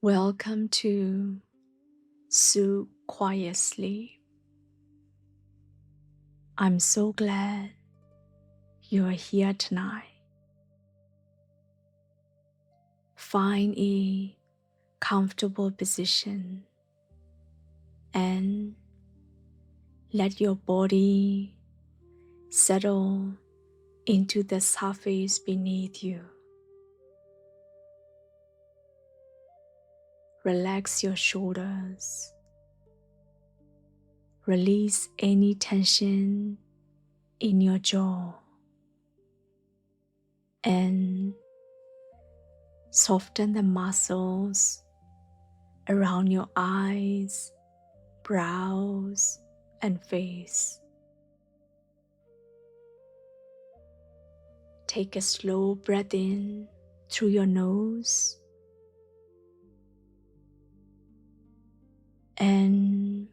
Welcome to SuQuietSleep. I'm so glad you are here tonight. Find a comfortable position and let your body settle into the surface beneath you. Relax your shoulders. Release any tension in your jaw and soften the muscles around your eyes, brows, and face. Take a slow breath in through your nose and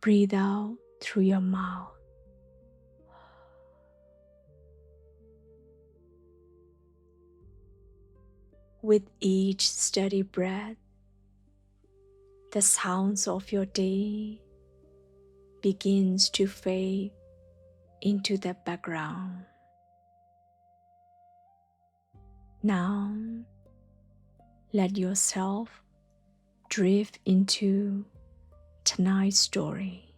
breathe out through your mouth. With each steady breath, the sounds of your day begins to fade into the background. Now, let yourself drift into tonight's story.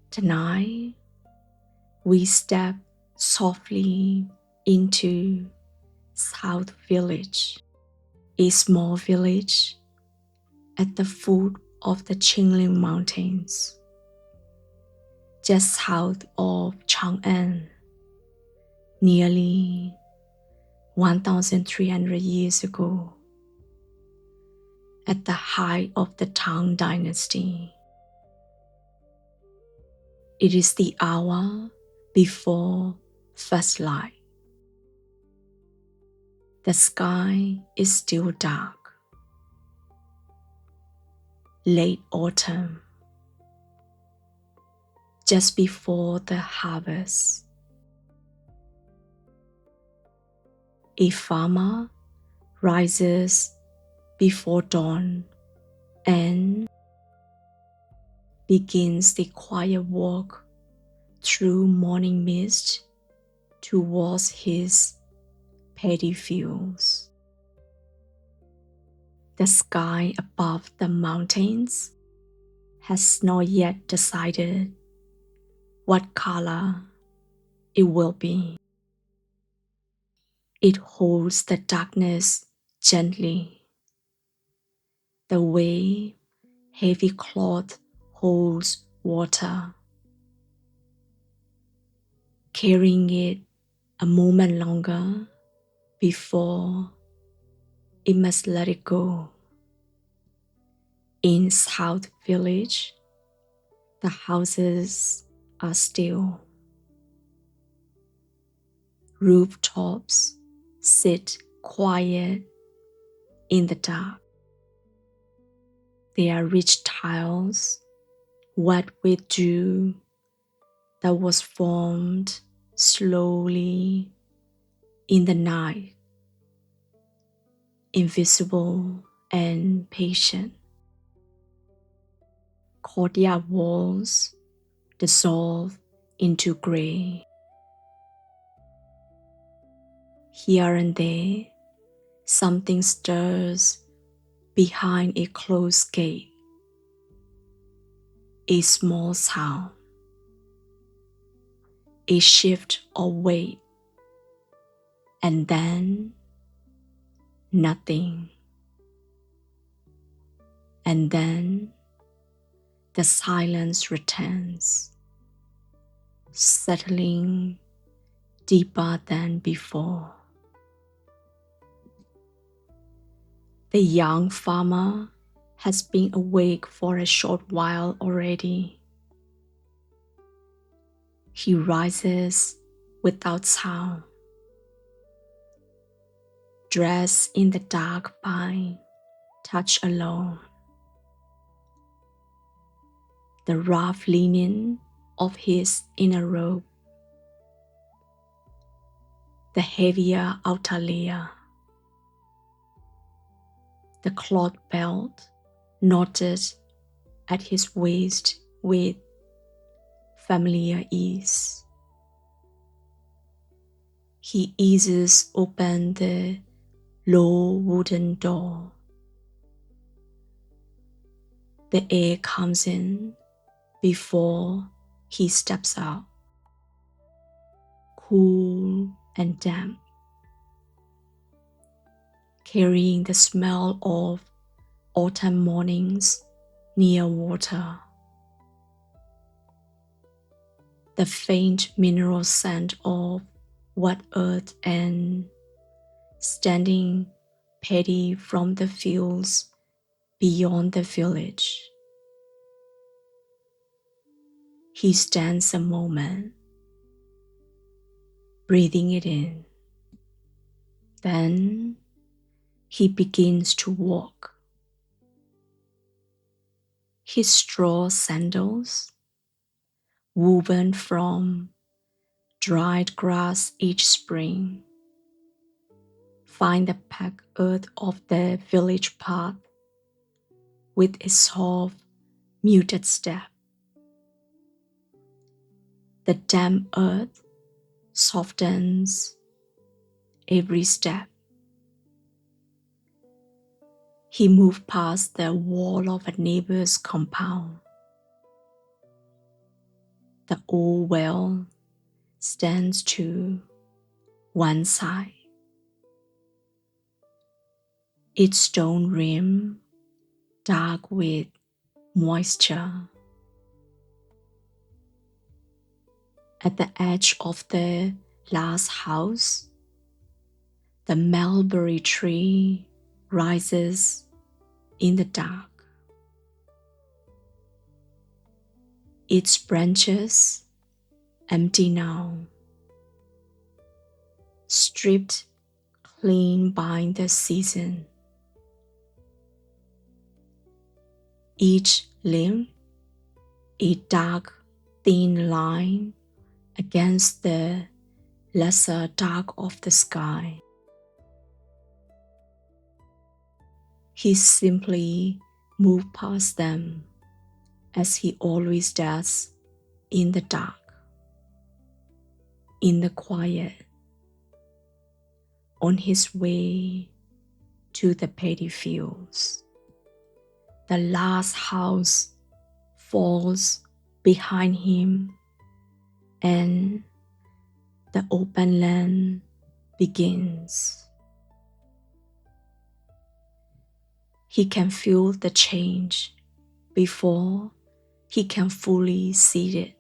Tonight, we step softly into South Village, a small village at the foot of the Qinling Mountains, just south of Chang'an, nearly 1,300 years ago, at the height of the Tang Dynasty. It is the hour before first light. The sky is still dark. Late autumn, just before the harvest. A farmer rises before dawn and begins the quiet walk through morning mist towards his paddy fields. The sky above the mountains has not yet decided what color it will be. It holds the darkness gently, the way heavy cloth holds water, carrying it a moment longer before it must let it go. In South Village, the houses are still. Rooftops sit quiet in the dark. They are rich tiles, wet with dew that was formed slowly in the night, invisible and patient. Courtyard walls dissolve into gray. Here and there, something stirs behind a closed gate. A small sound, a shift of weight, and then nothing. And then the silence returns, settling deeper than before. The young farmer has been awake for a short while already. He rises without sound, dressed in the dark pine touch alone. The rough linen of his inner robe the heavier outer layer. The cloth belt knotted at his waist with familiar ease. He eases open the low wooden door. The air comes in before he steps out, cool and damp, carrying the smell of autumn mornings near water. The faint mineral scent of wet earth and standing paddy from the fields beyond the village. He stands a moment, breathing it in. Then he begins to walk. His straw sandals, woven from dried grass each spring, find the packed earth of the village path with its soft, muted step. The damp earth softens every step. He moved past the wall of a neighbor's compound. The old well stands to one side, its stone rim dark with moisture. At the edge of the last house, the mulberry tree rises in the dark. Its branches empty now, stripped clean by the season. Each limb a dark, thin line against the lesser dark of the sky. He simply moved past them as he always does in the dark, in the quiet, on his way to the paddy fields. The last house falls behind him and the open land begins. He can feel the change before he can fully see it.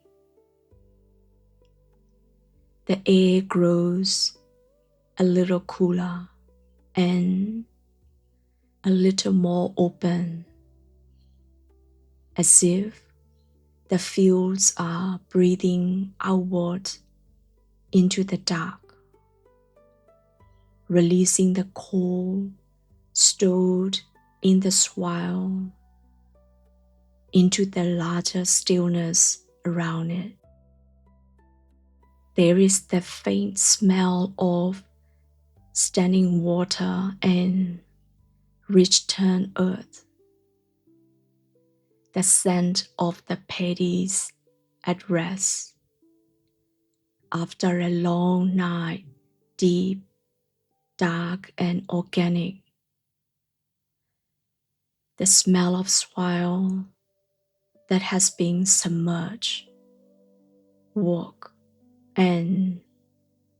The air grows a little cooler and a little more open, as if the fields are breathing outward into the dark, releasing the cold stored in the soil into the larger stillness around it. There is the faint smell of standing water and rich turned earth, the scent of the paddies at rest after a long night, deep, dark and organic. The smell of soil that has been submerged, walked and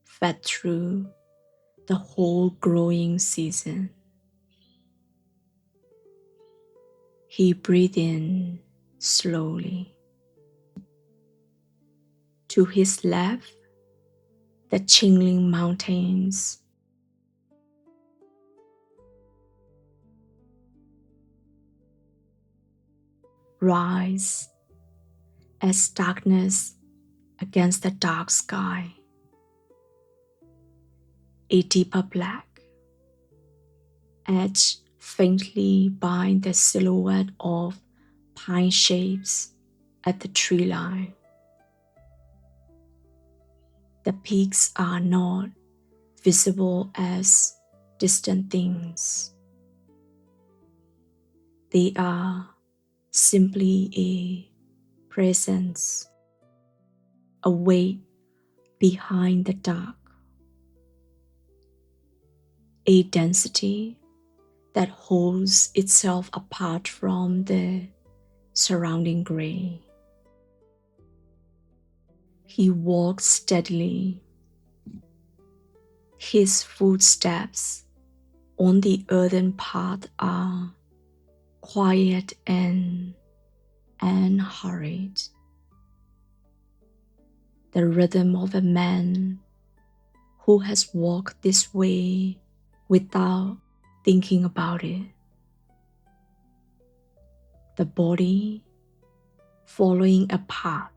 fed through the whole growing season. He breathed in slowly. To his left, the Qinling Mountains rise as darkness against the dark sky, a deeper black, edged faintly by the silhouette of pine shapes at the tree line. The peaks are not visible as distant things. They are simply a presence, a weight behind the dark, a density that holds itself apart from the surrounding gray. He walks steadily, his footsteps on the earthen path are quiet and unhurried. The rhythm of a man who has walked this way without thinking about it. The body following a path.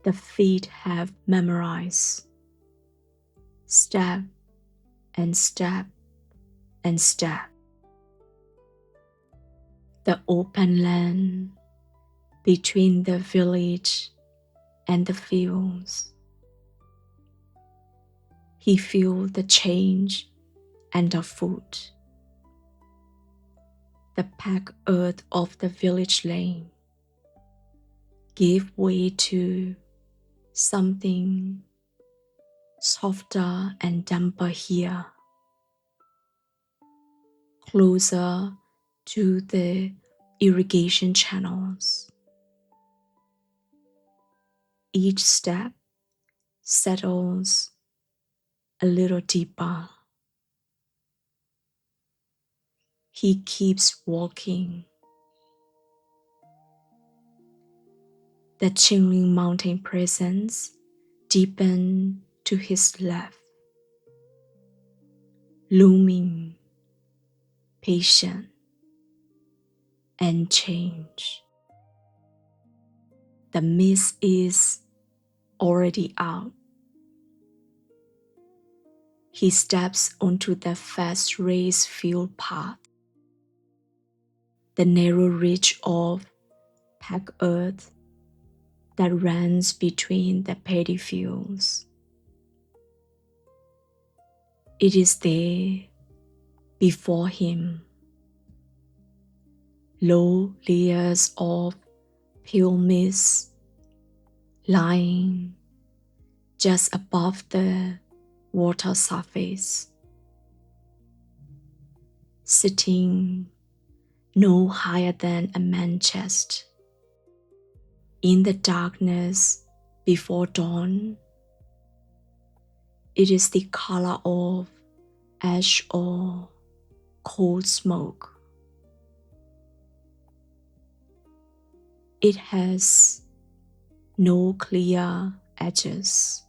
The feet have memorized step and step and step. The open land between the village and the fields. He feels the change underfoot. The packed earth of the village lane gave way to something softer and damper here, closer to the irrigation channels. Each step settles a little deeper. He keeps walking. The Qinling Mountain presence deepened to his left, looming, patient, and change. The mist is already out. He steps onto the fast race field path. The narrow ridge of packed earth that runs between the paddy fields. It is there before him. Low layers of pale mist lying just above the water surface, sitting no higher than a man's chest. In the darkness before dawn, it is the color of ash or cold smoke. It has no clear edges.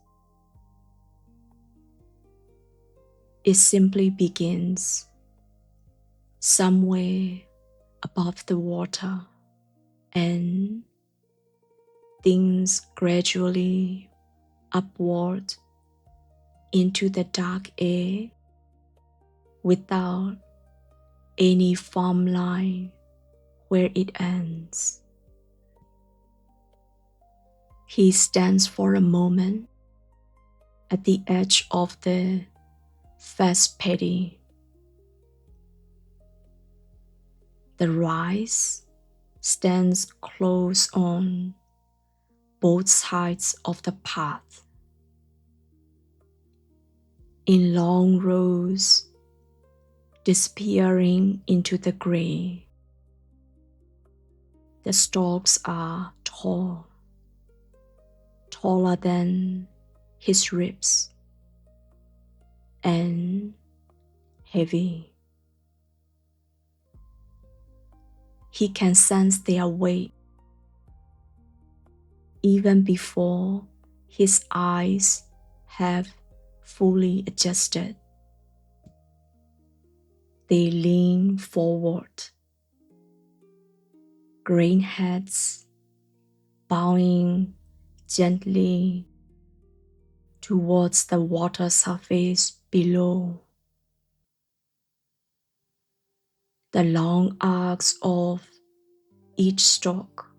It simply begins somewhere above the water and thins gradually upward into the dark air without any firm line where it ends. He stands for a moment at the edge of the vast paddy. The rice stands close on both sides of the path, in long rows, disappearing into the gray. The stalks are tall, taller than his ribs, and heavy. He can sense their weight even before his eyes have fully adjusted. They lean forward, green heads bowing gently towards the water surface below. The long arcs of each stalk,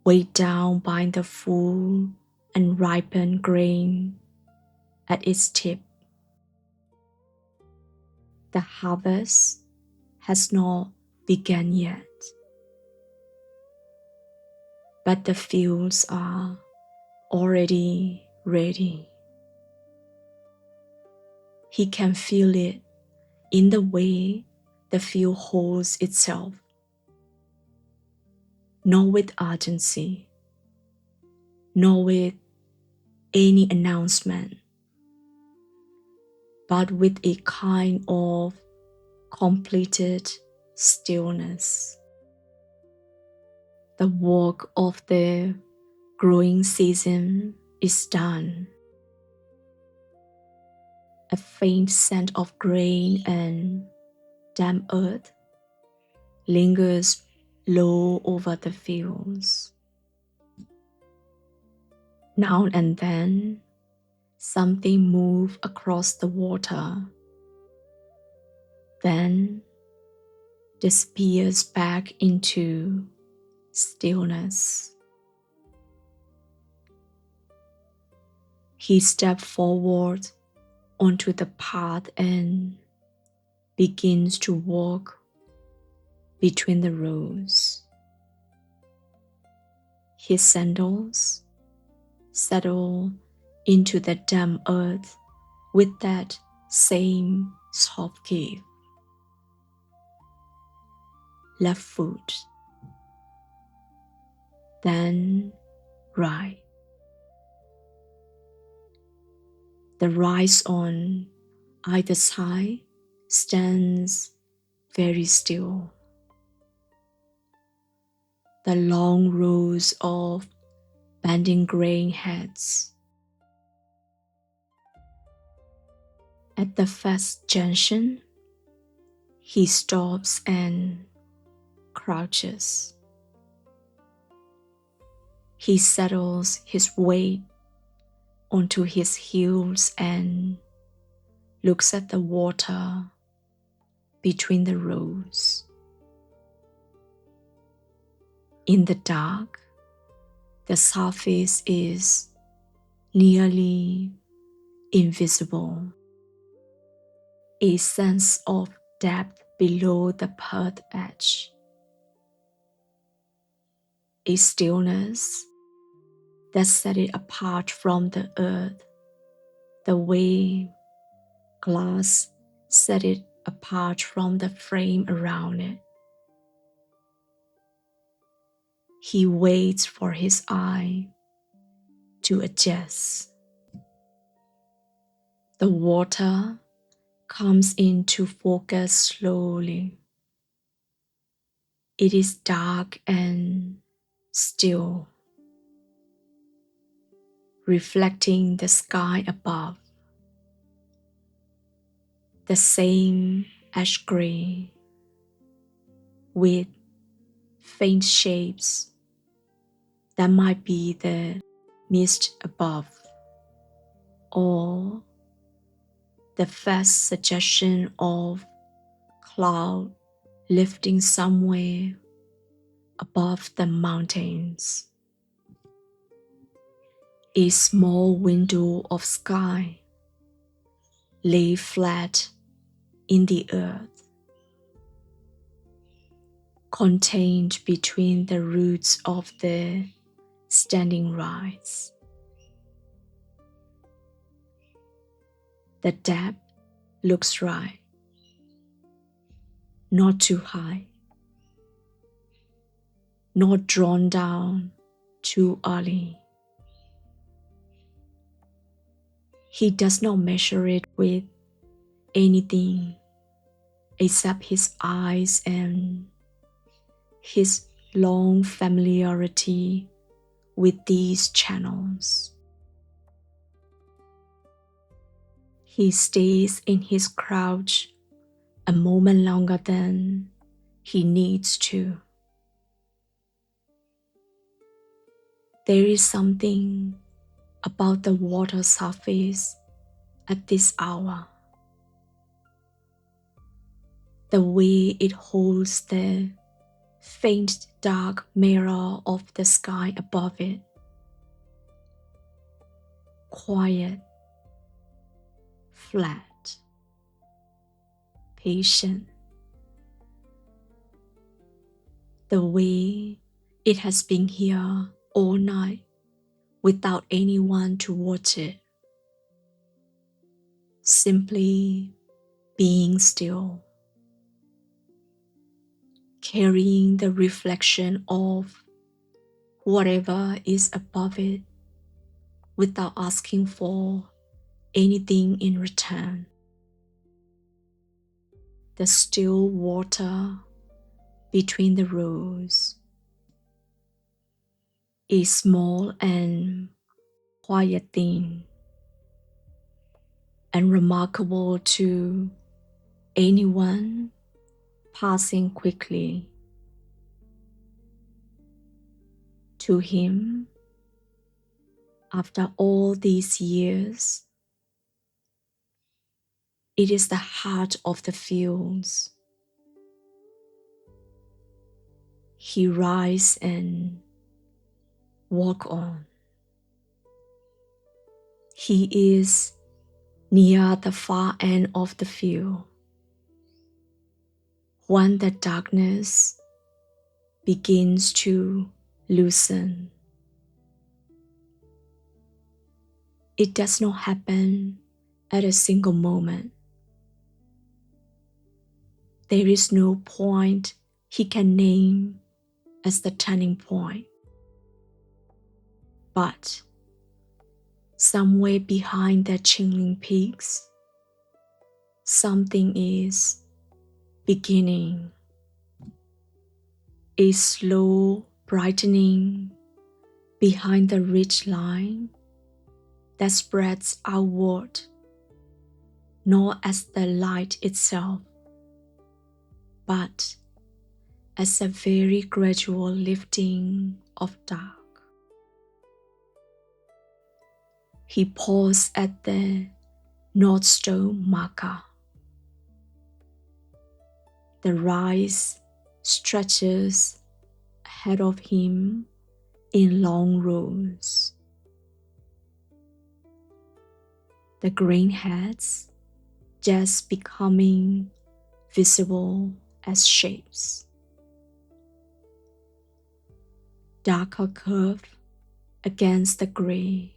weighed down by the full and ripened grain, at its tip. The harvest has not begun yet, but the fields are already ready. He can feel it in the way the field holds itself, not with urgency, nor with any announcement, but with a kind of completed stillness. The work of the growing season is done. A faint scent of grain and damp earth lingers low over the fields. Now and then, something moves across the water, then disappears back into stillness. He steps forward onto the path and begins to walk between the rows. His sandals settle into the damp earth with that same soft give. Left foot, then right. The rise on either side stands very still. The long rows of bending grain heads. At the first junction, he stops and crouches. He settles his weight onto his heels and looks at the water between the rows. In the dark, the surface is nearly invisible. A sense of depth below the pearl edge. A stillness that set it apart from the earth, the way glass set it apart from the frame around it. He waits for his eye to adjust. The water comes into focus slowly. It is dark and still, reflecting the sky above. The same ash gray with faint shapes that might be the mist above, or the first suggestion of cloud lifting somewhere above the mountains. A small window of sky lay flat in the earth, contained between the roots of the standing rise. The depth looks right, not too high, not drawn down too early. He does not measure it with anything except his eyes and his long familiarity with these channels. He stays in his crouch a moment longer than he needs to. There is something about the water surface at this hour. The way it holds the faint dark mirror of the sky above it. Quiet, flat, patient, the way it has been here all night without anyone to watch it, simply being still, carrying the reflection of whatever is above it without asking for anything in return. The still water between the rows is small and quiet thing, and remarkable to anyone passing quickly. To him, after all these years, it is the heart of the fields. He rise and walk on. He is near the far end of the field, when the darkness begins to loosen. It does not happen at a single moment. There is no point he can name as the turning point. But somewhere behind the Qinling peaks, something is beginning. A slow brightening behind the ridgeline that spreads outward, not as the light itself, but as a very gradual lifting of dark. He paused at the North Stone marker. The rise stretches ahead of him in long rows. The green heads just becoming visible as shapes. Darker curve against the gray.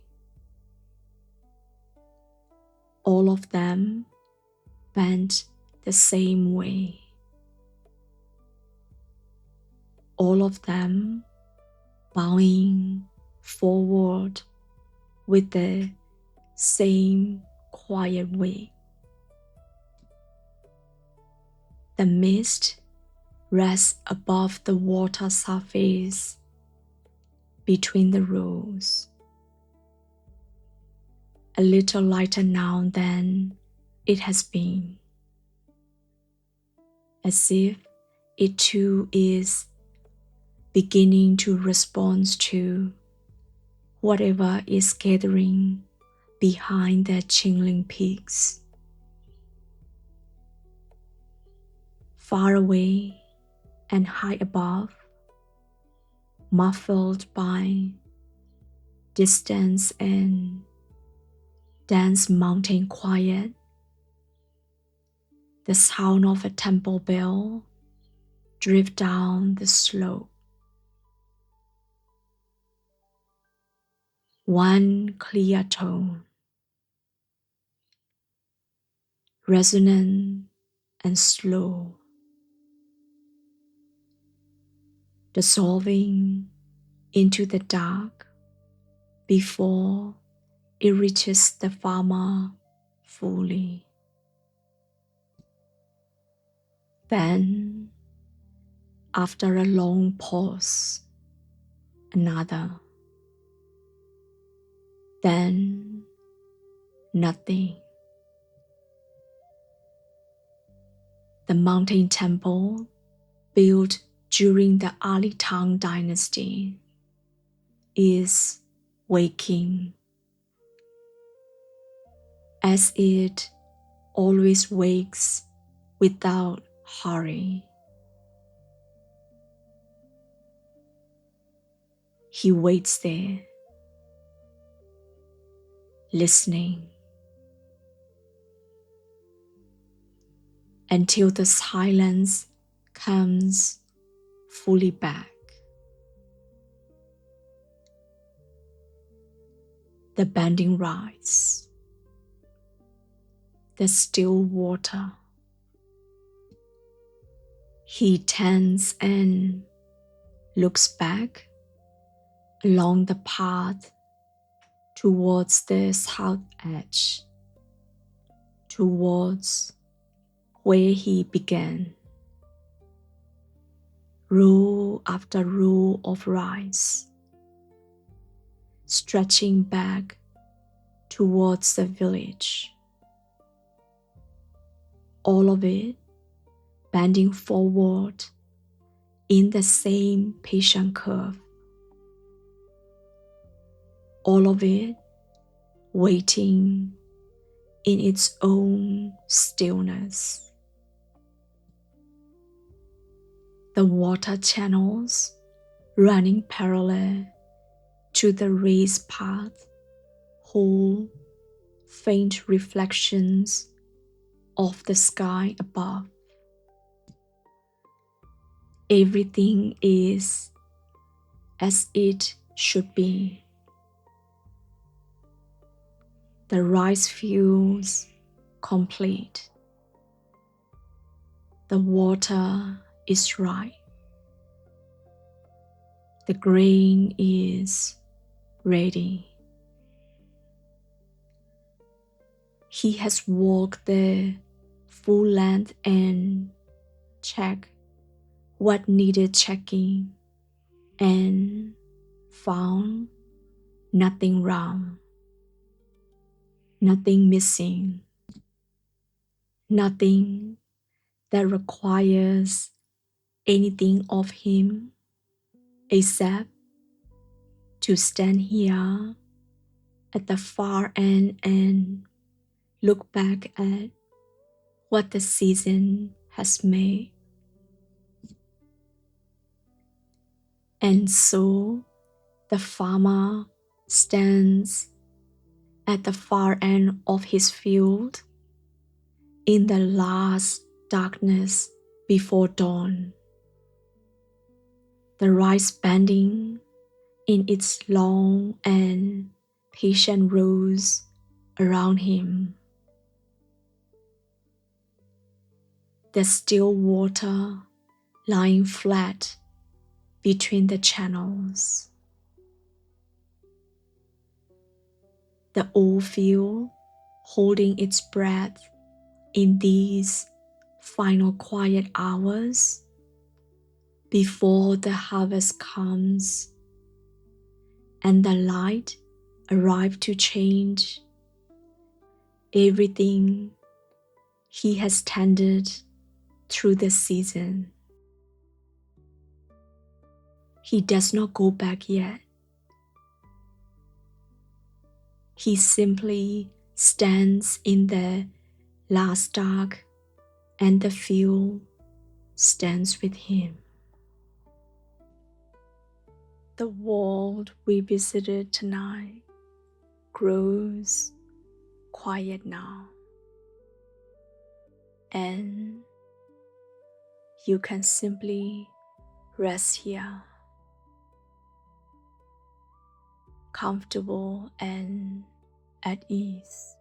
All of them bent the same way. All of them bowing forward with the same quiet way. The mist rests above the water surface between the rows, a little lighter now than it has been, as if it too is beginning to respond to whatever is gathering behind the Qinling peaks. Far away and high above, muffled by distance and dense mountain quiet, the sound of a temple bell drifts down the slope. One clear tone, resonant and slow, dissolving into the dark before it reaches the farmer fully. Then, after a long pause, another. Then, nothing. The mountain temple, built during the early Tang Dynasty, is waking, as it always wakes without hurry. He waits there, listening, until the silence comes fully back. The bending rise, the still water. He turns and looks back along the path towards the south edge, towards where he began. Row after row of rise, stretching back towards the village. All of it bending forward in the same patient curve. All of it waiting in its own stillness. The water channels running parallel to the raised path hold faint reflections of the sky above. Everything is as it should be. The rice feels complete. The water is right. The grain is ready. He has walked the full length and checked what needed checking and found nothing wrong, nothing missing, nothing that requires anything of him except to stand here at the far end and look back at what the season has made. And so the farmer stands at the far end of his field in the last darkness before dawn. The rice bending in its long and patient rows around him. The still water lying flat between the channels. The old field holding its breath in these final quiet hours before the harvest comes and the light arrives to change everything he has tended through the season. He does not go back yet. He simply stands in the last dark, and the field stands with him. The world we visited tonight grows quiet now, and you can simply rest here, comfortable and at ease.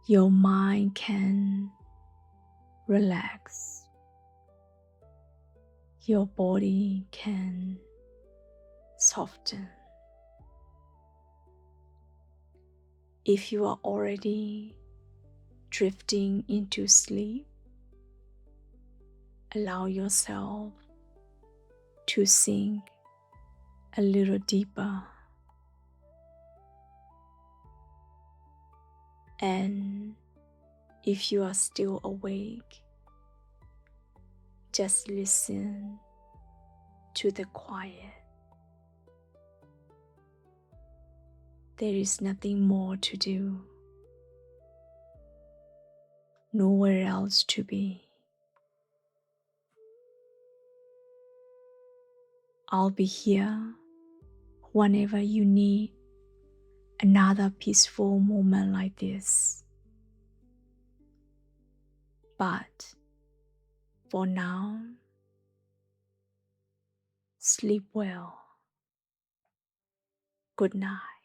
Your mind can relax. Your body can soften. If you are already drifting into sleep, allow yourself to sink a little deeper. And if you are still awake, just listen to the quiet. There is nothing more to do, nowhere else to be. I'll be here whenever you need another peaceful moment like this. But for now, sleep well. Good night.